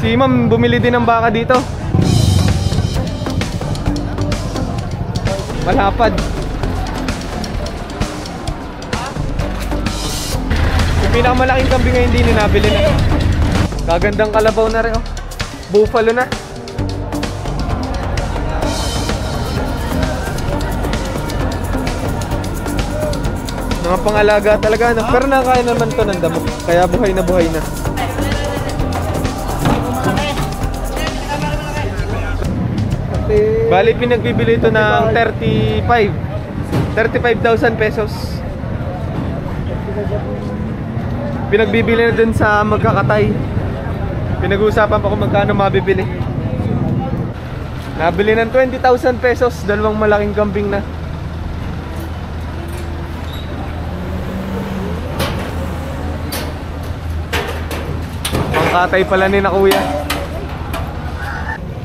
Si ma'am bumili din ng baka dito. Malapad. Yung pinakamalaking kambing ngayon din nabili na. Gagandang kalabaw na rin oh. Buffalo na. Mga pangalaga talaga no? Pero nakakaya naman to ng damo. Kaya buhay na buhay na. Bali pinagbibili ito ng 35,000 pesos. Pinagbibili na dun sa magkakatay. Pinag-uusapan pa kung magkano mabibili. Nabili ng 20,000 pesos, dalawang malaking kambing na. Pangkatay pala ni na kuya.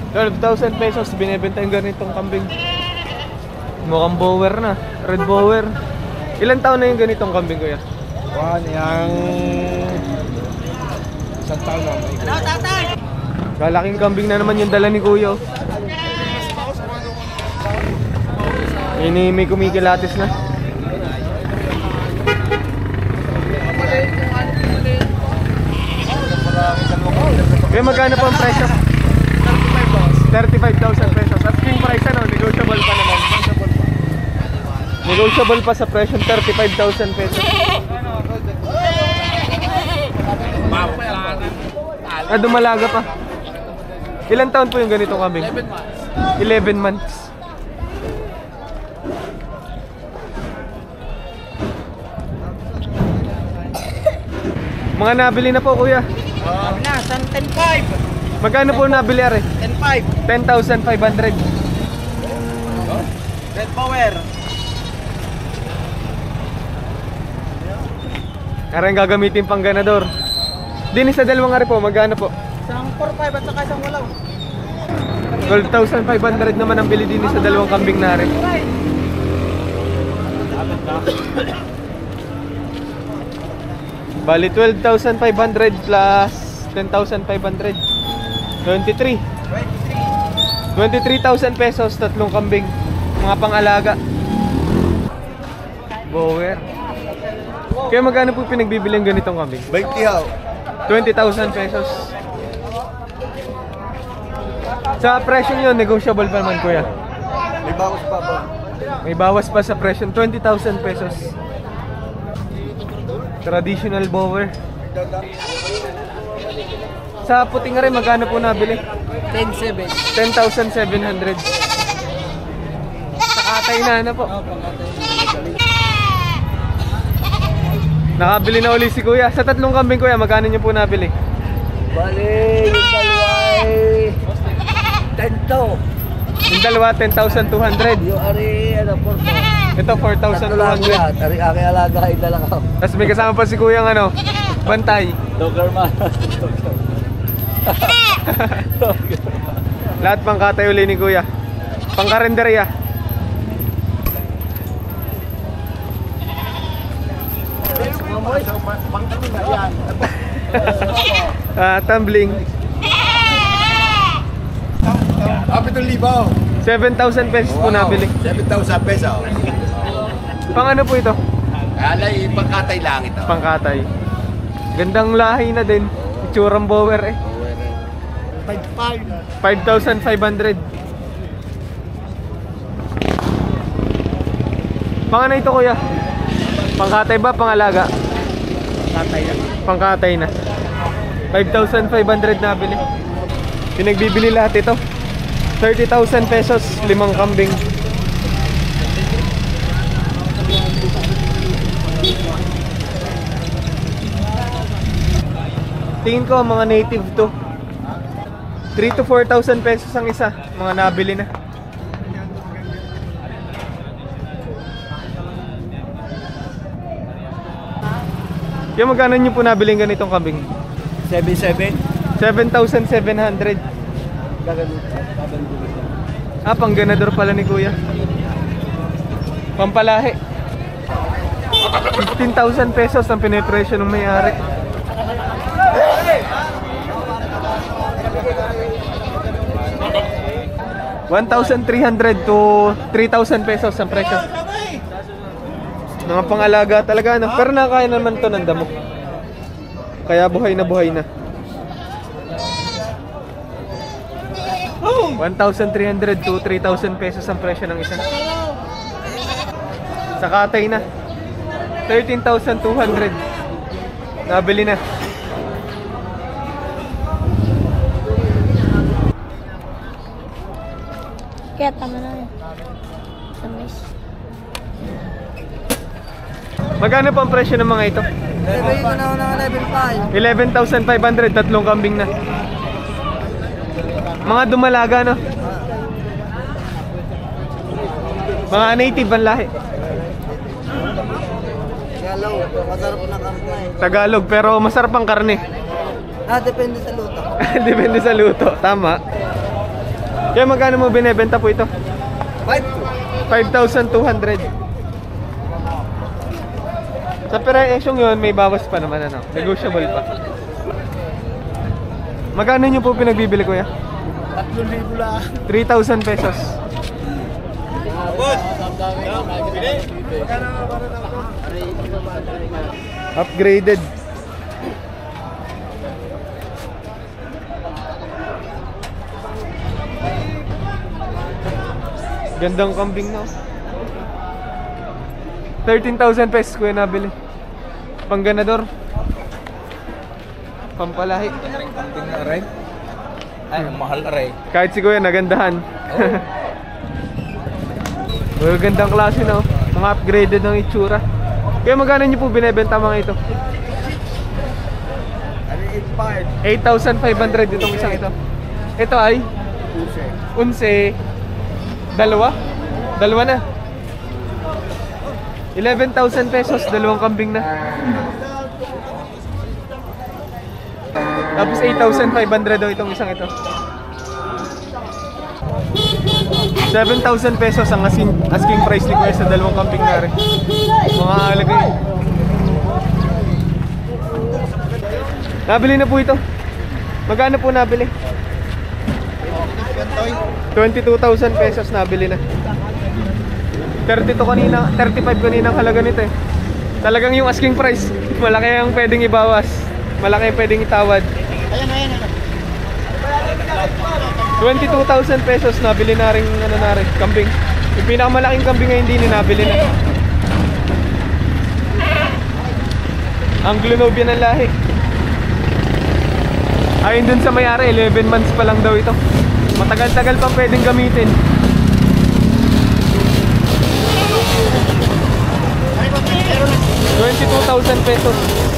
12,000 pesos binebenta yung ganitong kambing. Mukhang bower na, red bower. Ilan taon na yung ganitong kambing kuya? Yang isang taon na. Kalaking kambing na naman yung dala ni kuya. Ini may kumikilatis na. Kaya magkano po ang presyo? 35,000 pesos. Asking price ano, negotiable pa naman. Negotiable pa sa presyo 35,000 pesos. Dumalaga pa. Ilan taon po yung ganitong kambing? 11 months. Mga nabili na po kuya. Na, 10,500. Magkano po nabili are? 10,500. 10,500. Red Power. Karang gagamitin pang ganador. Din sa dalawang are po, magkano po? Isang 4,500 at saka isang walaw. 12,500 naman ang bili din sa dalawang kambing na are. Bali 12,500 plus 10,500. 23,000 pesos, tatlong kambing. Mga pang-alaga. Bower. Kaya magkano po pinagbibili ang ganitong kambing? 20,000 pesos. Sa presyo nyo, negotiable pa naman kuya. May bawas pa ba? May bawas pa sa presyo, 20,000 pesos. Traditional bower. Sa puting rin, magkano po nabili? 10,700. Sa katay na po. Nakabili na uli si kuya. Sa tatlong kambing kuya, magkano nyo po nabili? Bali, yung dalawa ay 10,000. Yung dalawa, 10,200. Yung ari, ano, 4,000. Ito, 4,200. Ari, aking alaga, ay dala ka. Tapos may kasama pa si kuya ng ano, bantay. Dogerman. Lahat pang katay uli ni kuya. Pang karinderya. Tumbling. 7,000 pesos po nabili. 7,000 pesos. Pang ano po ito? Alay, pangkatay lang ito. Pangkatay. Gandang lahi na din. Itsurang bower eh. 5,500. Pang ano ito kuya? Pangkatay ba? Pangalaga? Pangkatay lang. Pangkatay na. 5,500 nabili. Pinagbibili lahat ito. 30,000 pesos, 5 kambing. Tingin ko mga native to. 3 to 4,000 pesos ang isa. Mga nabili na. Yung magkano nyo po nabili ganitong kambing? 7,700. 7,700. Pang ganador pala ni kuya. Pampalahi. 15,000 pesos ang pinipresyo ng may-ari. 1,300 to 3,000 pesos ang presyo. Mga pang-alaga talaga, no? Pero nakakaya naman to ng damo. Kaya buhay na buhay na. 1,300 to 3,000 pesos ang presyo ng isa. Sa katay na 13,200. Nabili na. Kaya tama na yun. Sa mes. Magkano po ang presyo ng mga ito? Bibigay ko na ako ng level 11,500, tatlong kambing na. Mga dumalaga, no? Mga native ang lahi. 5. Galaw, masarap na karne. Tagalog, pero masarap ang karne. Depende sa luto. Depende sa luto, tama. Kaya magkano mo binebenta po ito? 5,200. Sa presyong yun, may bawas pa naman, ano? Negotiable pa. Magkano nyo po pinagbibili, kuya? 3,000 lang. 3,000 pesos. Upgraded. Gandang kambing na. 13,000 pesos kuya nabili. Pangganador. Pampalahi. Kambing na rin. Ay, mahal na rin. Kahit si kuya nagandahan. Well, gandang klase na. Mga upgraded ng itsura. Kaya magkano nyo po binebenta mga ito? 8,500 itong isang ito. Ito ay? 11. Dalawa na. 11,000 pesos, dalawang kambing na. Tapos 8,500 daw itong isang ito. 7,000 pesos ang asking price ni kuya sa dalawang kambing na rin. Mga alagay. Nabili na po ito. Magkano po nabili? 22,000 pesos nabili na. 32 kanina, 35 kanina ang halaga nito eh. Talagang yung asking price, malaki ang pwedeng ibawas. Malaki ang pwedeng itawad. 22,000 pesos nabili na rin kambing. Yung pinakamalaking kambing ngayon din nabili na. Anglo-Nubian ang lahi. Ayun dun sa may-ari, 11 months pa lang daw ito. Matagal-tagal pa pwedeng gamitin. ₱22,000.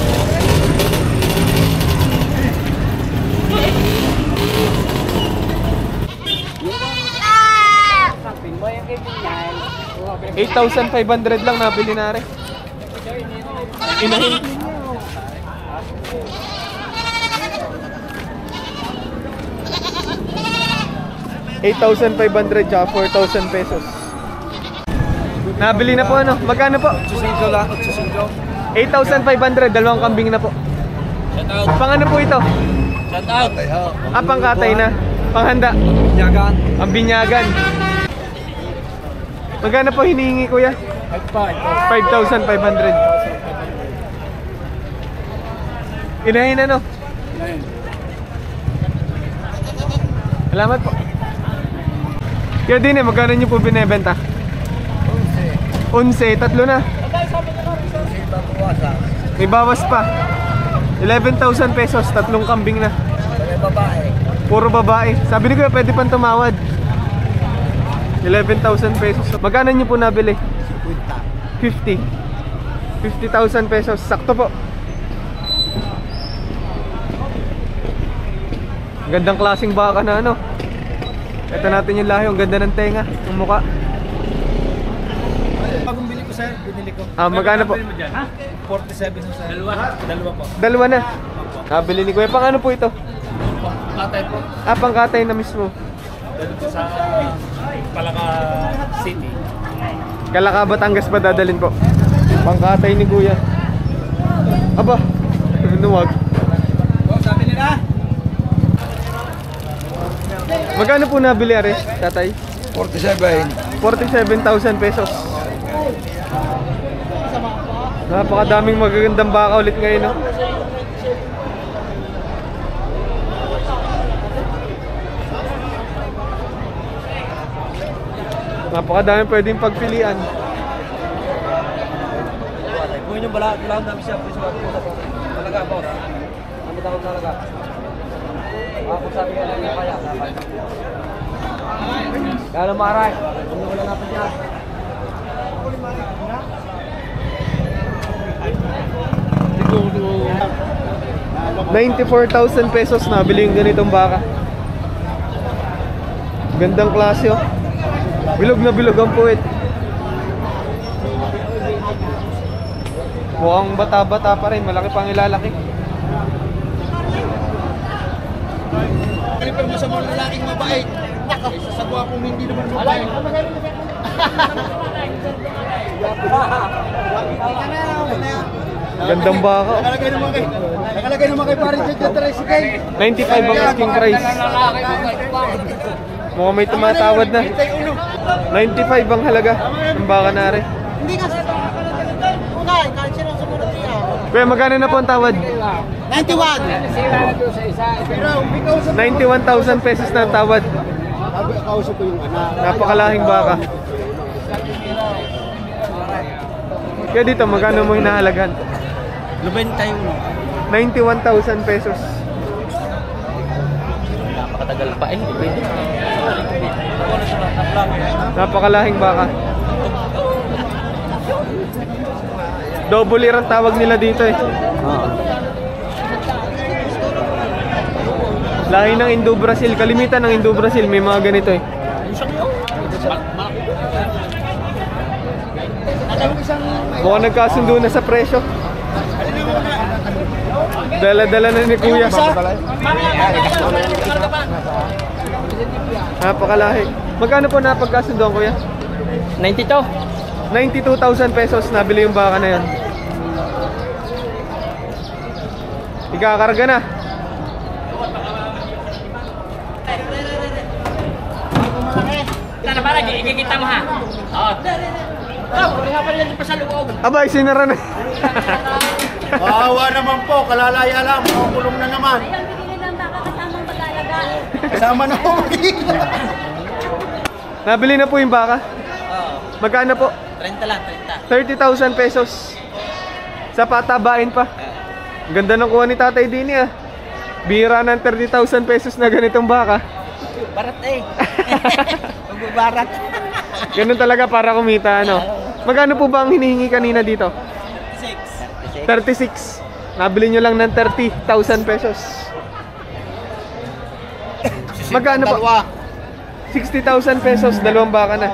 $8,500 lang nabili na rin. Inahin. $8,500 tsaka 4,000 pesos. Nabili na po ano? Magkano po? 8,500 lang, 8,500, dalawang kambing na po. Pang ano po ito? Shout out. Pangkatay na. Panghanda. Yagan. Ang binyagan. Magkano po hinihingi kuya? 5,500. Inahin ano? Salamat po. Kaya din eh, magkano nyo po binibenta? 11, tatlo na. May bawas pa. 11,000 pesos, tatlong kambing na. Puro babae. Sabi ni kuya, pwede pang tumawad. 11,000 pesos. Magkano nyo po nabili? 50. 50,000 pesos. Sakto po. Gandang klaseng baka na ano. Ito natin yung lahi. Ang ganda ng tenga. Ang muka. Bagong bili ko sir, binili ko. Magkano po? 47 sa dalawa po. Dalawa na. Nabili ni kuya. Pang ano po ito? Patay po. Pangkatay na mismo. Dito sa Palaka City. Kalaka, Batangas pa dadalhin po. Pangkatay ni kuya. Aba, nuwag. Sabi nila. Magkano po nabili are, tatay? 47. 47,000 pesos. Napakadaming magagandang baka ulit ngayon, no? Napakadaming pwedeng pagpilian. Kung yung wala dami siya presyo talaga ba ora? Ang bitaw talaga. Ako sabi ko lang kaya dapat. Kaya maray. Kung wala na pa siya. 94,000 pesos na bili yung ganitong baka. Gandang klase, oh. Bilog na bilog ang puwet. Mukhang bata-bata pa rin, malaki pang ilalaki. Pero mo sa mga lalaking mabait. Isa sa gwapong hindi naman mabait. Gandang baka, oh. Nakalagay naman kay Parin Jet Tricycle. 95 ang asking price. Mukhang may tumatawad na. 95 ang halaga ng baka na rin. Hindi kasi. Okay, kahit sino sumunod niya. Kuya, magkano na po ang tawad? 91. 91,000 pesos na ang tawad. Kausap ko yung anak. Napakalahing baka. Kaya dito, magkano mo hinahalagan? 91,000 pesos. Napakatagal pa eh. Napakalahing baka. Double ear ang tawag nila dito eh. Lahi ng Indo-Brazil. Kalimitan ng Indo-Brazil may mga ganito eh. Mukhang nagkasundo na sa presyo. Dala-dala na ni Kuya. Napakalahi. Magkano po napagkasundo ang Kuya? 92. 92,000 pesos nabili yung baka na yan. Ikakarga na. Tara para ikikita mo ha. Oo. Wala pa rin pa sa loob. Abay, sinara na. Maawa naman po, kalalaya lang, makukulong na naman. Ang bibili ng baka kasamang pag-alaga. Kasama na po. Nabili na po yung baka. Magkano po? 30 lang, 30,000 pesos. Sa patabain pa. Ganda ng kuha ni Tatay Dini ah. Bira ng 30,000 pesos na ganitong baka. Barat eh. Magbabarat. Ganun talaga para kumita, ano. Magkano po ba ang hinihingi kanina dito? 36. Nabili nyo lang ng 30,000 pesos. Magkano po? 60,000 pesos, dalawang baka na.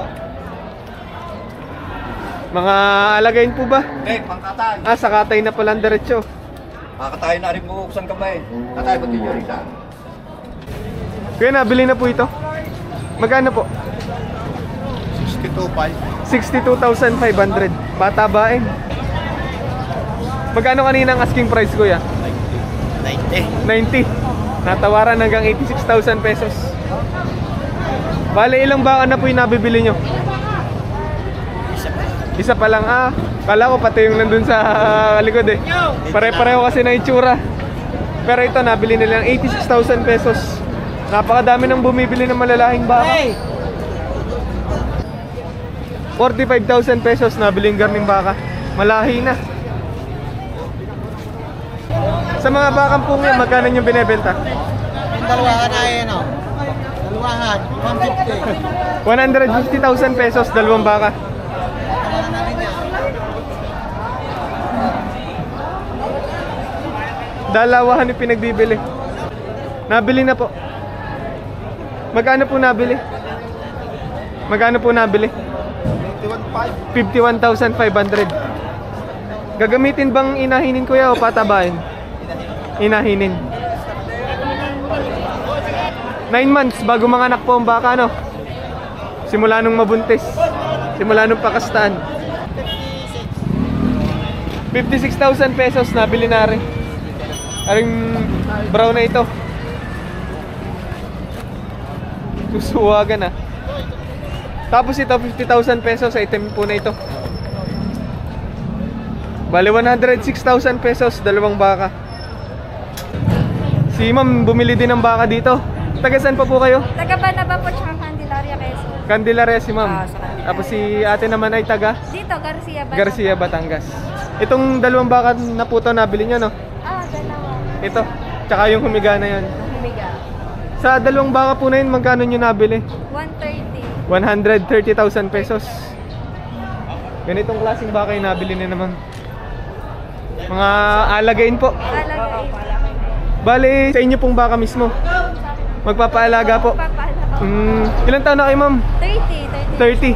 Mga alagayin po ba? Eh, pangkatay. Ah, sa katay na palang diretso. Makakatay na rin mo kung ka ba eh. Katay ba din yun isa? Kaya nabili na po ito. Magkano po? 62,500. Bata ba eh? Magkano kanina ang asking price, Kuya? 90. Natawaran hanggang 86,000 pesos. Bale, ilang baka na po yung nabibili nyo? Isa pa lang. Ah, kala ko pati yung nandun sa likod eh. Pare-pareho kasi ng itsura. Pero ito, nabili nila ng 86,000 pesos. Napakadami nang bumibili ng malalahing baka. 45,000 pesos nabili yung garning baka. Malahi na. Sa mga bakang pungya, magkano yung binebenta? Yung dalawahan na yun o. Dalawahan, 150. 150,000 pesos, dalawang baka. Dalawahan yung pinagbibili. Nabili na po. Magkano po nabili? Magkano po nabili? 51,500. Gagamitin bang inahinin, Kuya, o patabain? Inahinin. 9 months bago manganak po ang baka, no? Simula nung mabuntis. Simula nung pakastaan. 56,000 pesos nabili na rin. Aring brown na ito. Susuwagan ah. Tapos ito, 50,000 pesos sa item po na ito. Bale, 106,000 pesos, dalawang baka. Si ma'am bumili din ng baka dito. Taga saan pa po kayo? Taga Banaba po tsaka Candelaria, Quezon. Candelaria si ma'am. Sa Candelaria. Tapos si ate naman ay taga Dito, Garcia ba? Garcia, Batangas. Itong dalawang baka na po ito nabili nyo, no? Dalawa. Ito, tsaka yung humiga na yun. Humiga. Sa dalawang baka po na yun, magkano nyo nabili? 130. 130,000 pesos. Ganitong klaseng baka yung nabili na naman. Mga alagain po. Talaga eh. Bale, sa inyo pong baka mismo. Magpapaalaga po. Ilan taon na kayo, ma'am? 30. 30.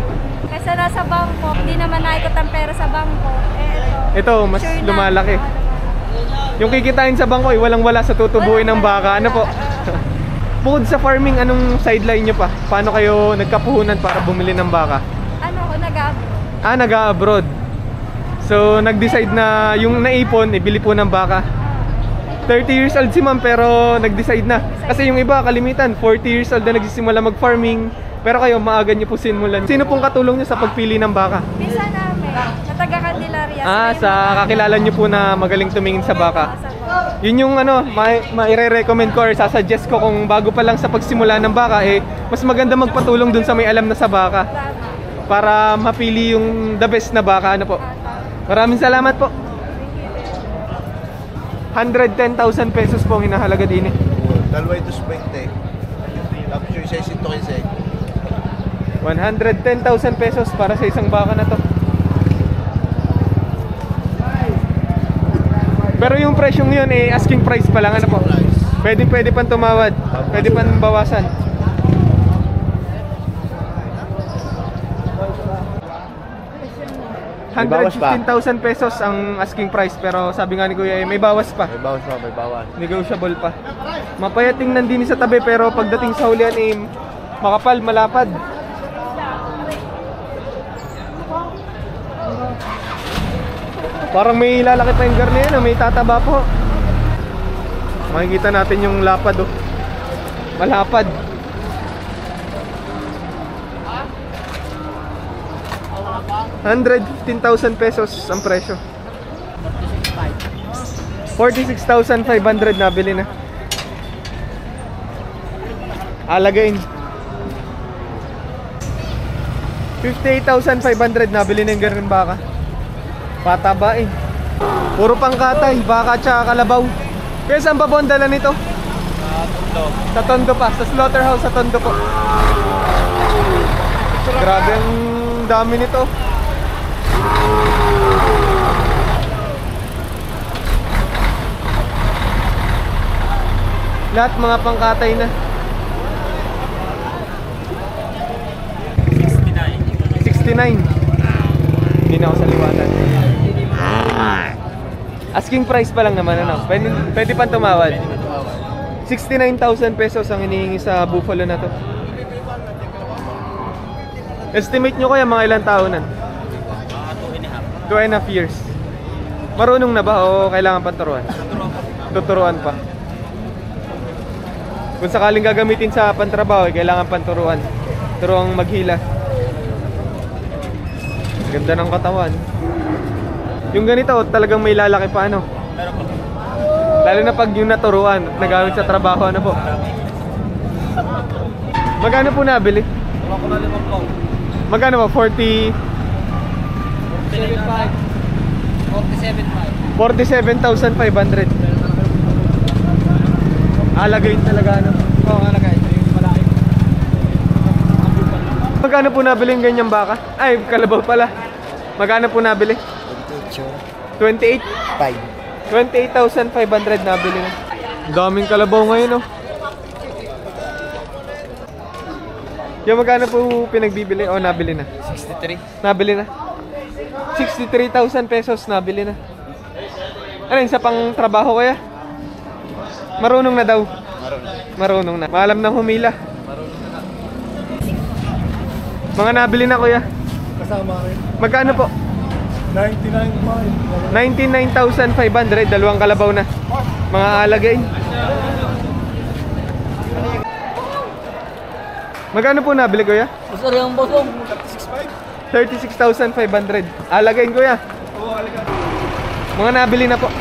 Kasi nasa bangko, hindi naman naikot ang pera sa bangko. Ito, mas Sure na. lumalaki. Yung kikitain sa bangko, walang-wala sa tutubuin ng baka. Ano po? Bukod sa farming, anong sideline nyo pa? Paano kayo nagkapuhunan para bumili ng baka? Ano ko, nag-abroad. Nag-abroad. So, nag-decide na yung naipon, ibili po ng baka. 30 years old si ma'am pero nag-decide na. Kasi yung iba, kalimitan, 40 years old na nagsisimula mag-farming. Pero kayo, maaga nyo po simulan. Sino pong katulong nyo sa pagpili ng baka? Pinsan namin, sa taga Candelaria. Sa kakilala nyo po na magaling tumingin sa baka. Yun yung maire-recommend ko or sasuggest ko kung bago pa lang sa pagsimula ng baka, mas maganda magpatulong dun sa may alam na sa baka. Para mapili yung the best na baka. Ano po? Maraming salamat po. 110,000 pesos po ang hinahalaga din eh. Dalawa ito 20. Tapos yung isa 115. 110,000 pesos para sa isang baka na to. Pero yung presyong yun asking price pa lang. Ano po? Pwede pang tumawad. Pwede pang bawasan. May bawas pa. 115,000 pesos ang asking price pero sabi nga ni Kuya may bawas pa. May bawas pa, may bawas. Negotiable pa. Mapayat tingnan din sa tabi pero pagdating sa hulihan makapal, malapad. Parang may lalaki pa yung garne may tataba po. Makikita natin yung lapad malapad. $115,000 pesos ang presyo. 46,500 nabili na. Alagain. 58,500 nabili na yung ganun baka. Pataba Puro pangkatay, baka tsaka kalabaw. Kaya saan pa po ang dala nito? Sa Tondo pa, sa slaughterhouse sa Tondo po. Grabe ang dami nito. Lahat mga pangkatay na. 69. Hindi na ako sa liwanag. Asking price pa lang naman Pwede pang tumawad. 69,000 pesos ang hinihingi sa buffalo na to. Estimate nyo kaya mga ilang taonan? 2.5 years. Marunong na ba o kailangan pang turuan? Tuturuan pa. Kung sakaling gagamitin sa pantrabaho, kailangan pang turuan. Turuang maghila. Ganda ng katawan. Yung ganito, talagang may lalaki pa Lalo na pag yung naturuan at nagamit sa trabaho po. Magkano po nabili? Magkano po? 47,500. Alagain talaga Oo, alagain. Malaki. Magkano po nabili yung ganyang baka? Ay, kalabaw pala. Magkano po nabili? 28? 28,500 nabili na. Daming kalabaw ngayon Yung magkano po pinagbibili? Nabili na. 63. Nabili na. 63,000 pesos nabili na. Ano yun, sa pang trabaho kaya? Marunong na daw. Marunong na. Maalam ng humila. Mga nabili na kuya. Kasama rin. Magkano po? 99,500. Dalawang kalabaw na. Mga alagay. Magkano po nabili kuya? Gusto rin ang bosong. 36,500. Alagayin kuya. Oo, alaga. Mga nabili na po.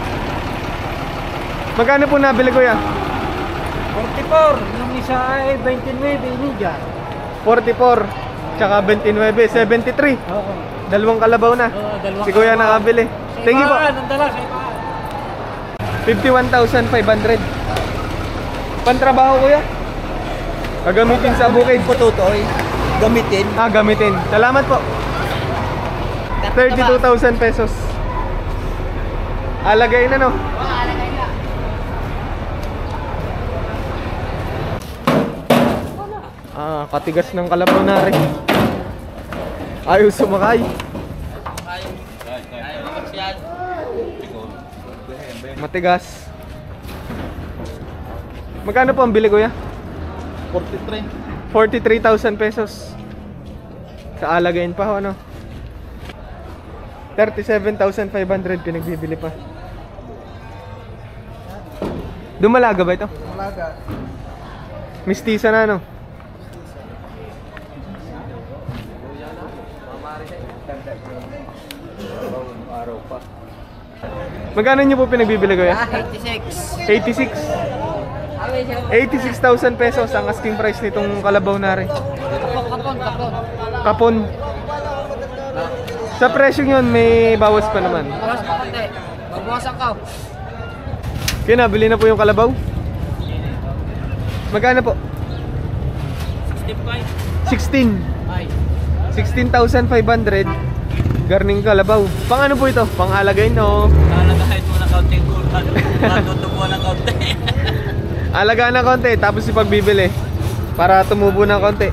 Magkano po nabili kuya? 44. Yung isa ay 29. Iniga. 44. Tsaka 29. 73. Oo. Dalawang kalabaw na. dalawang Si kuya nakabili. Thank you po. Nandala, sa ibaan. 51,500. Pantrabaho kuya? Gagamitin sa bukid. Tutoy. Gamitin. Gamitin. Salamat po. 32,000 pesos. Alagay na no. Katigas ng kalabaw na rin. Ayaw sumakay. Matigas. Magkano po ang bili kuya? 43,000 pesos. Sa alagayin pa ho ano. 37,500 pinagbibili pa. Dumalaga ba ito? Alaga. Mistisa na no. Araw pa. Magkano niyo po pinagbibili kuya? 86. 86. 86,000 pesos ang asking price nitong kalabaw na rin. Kapon. Sa presyo yun, may bawas pa naman. Bawas pa konti. Magbawasan ka. Kaya nabili na po yung kalabaw. Magkano po? 16. 16,500. Garning kalabaw. Pang ano po ito? Pang alagayin no? Lalagahin mo ng kaunting kulan. Matutubuan ng kaunti. Alagaan ng konti, tapos ipagbibili para tumubo ng konti.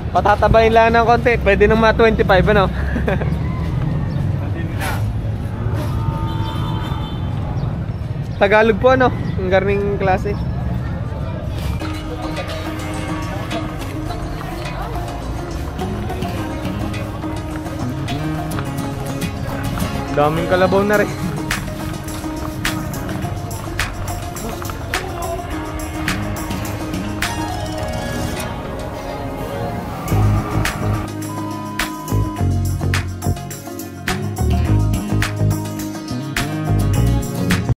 Patatabayin lang ng konti, pwede nang ma-25 ano? Tagalog po ano, ang garning klase. Daming kalabaw na rin.